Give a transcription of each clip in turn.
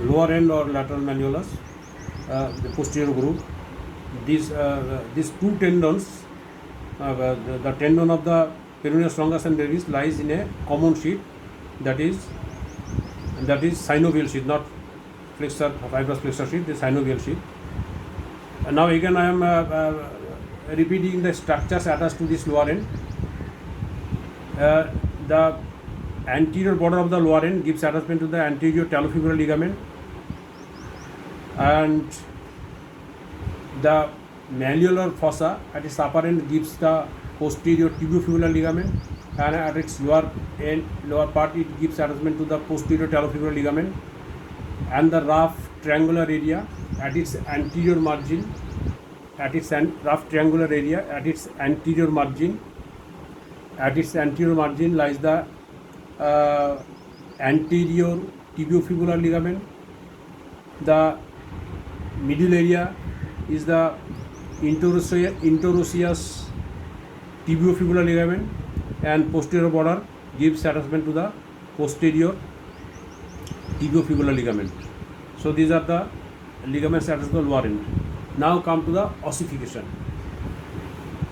lower end or lateral malleolus, the posterior groove. These two tendons, the tendon of the peroneus longus and brevis lies in a common sheath, that is synovial sheath, not flexor fibrous flexor sheath, the synovial sheath. And now again I am repeating the structures attached to this lower end. The anterior border of the lower end gives attachment to the anterior talofibular ligament, and the malleolar fossa at its upper end gives the posterior tibiofibular ligament, and at its lower part it gives attachment to the posterior talofibular ligament, and the rough triangular area at its anterior margin, lies the anterior tibiofibular ligament. The middle area is the interosseous tibiofibular ligament, and posterior border gives attachment to the posterior tibiofibular ligament. So these are the ligaments attached to the lower end. Now come to the ossification.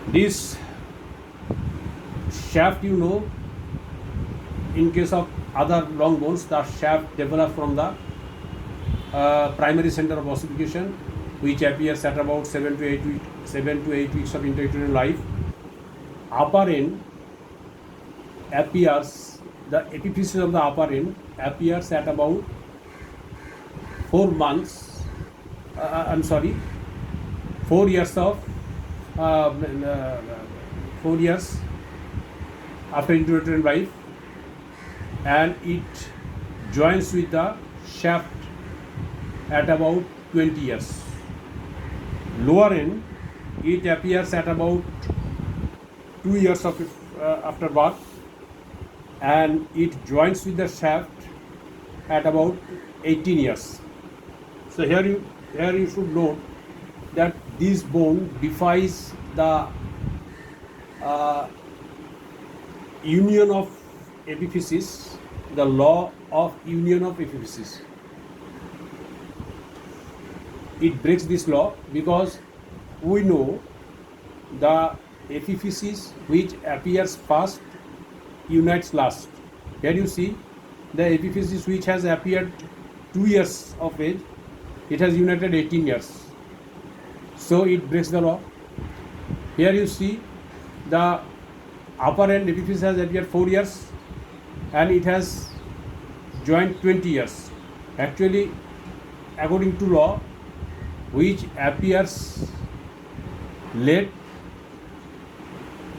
This shaft, in case of other long bones, the shaft develops from the primary center of ossification, which appears at about 7 to 8 weeks of intrauterine life. Upper end appears, the epiphysis of the upper end appears at about 4 years after intrauterine life, and it joins with the shaft at about 20 years. Lower end, it appears at about 2 years after birth, and it joins with the shaft at about 18 years. So here you should note that this bone defies the union of epiphysis, the law of union of epiphysis. It breaks this law because we know the epiphysis which appears first unites last. Here you see the epiphysis which has appeared 2 years of age, it has united 18 years. So it breaks the law. Here you see the upper end epiphysis has appeared 4 years and it has joined 20 years. Actually, according to law, which appears late,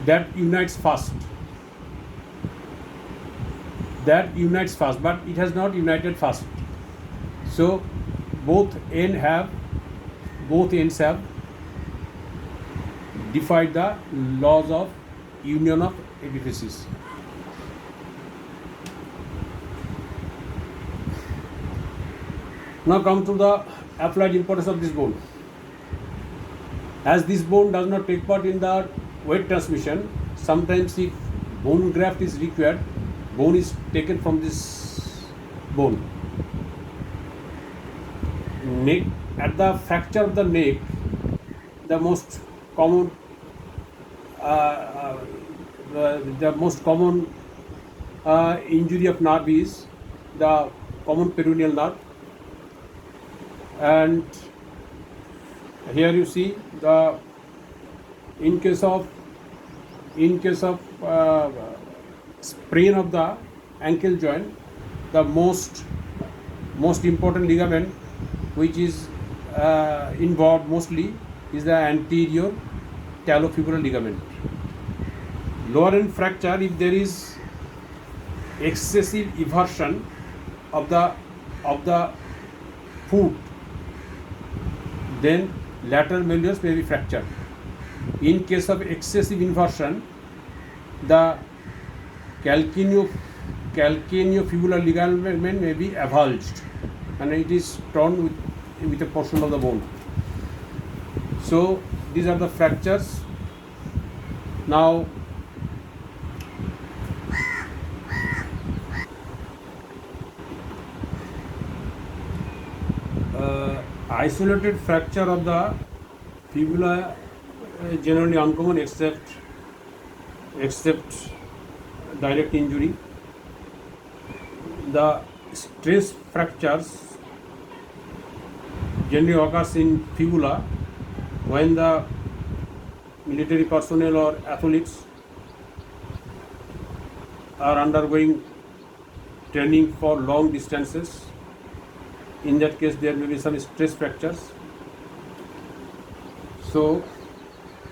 that unites fast. But it has not united fast. So both ends have defied the laws of union of epiphysis. Now come to the applied importance of this bone. As this bone does not take part in the weight transmission, sometimes if bone graft is required, bone is taken from this bone. Neck, at the fracture of the neck, the most common injury of nerve is the common peroneal nerve. And here you see in case of sprain of the ankle joint, the most important ligament which is involved mostly is the anterior talofibular ligament. Lower end fracture, if there is excessive eversion of the foot, then lateral malleolus may be fractured. In case of excessive inversion, the calcaneofibular ligament may be avulsed and it is torn with a portion of the bone. So these are the fractures. Now isolated fracture of the fibula generally uncommon except direct injury. The stress fractures generally occurs in fibula when the military personnel or athletes are undergoing training for long distances. In that case, there may be some stress fractures. So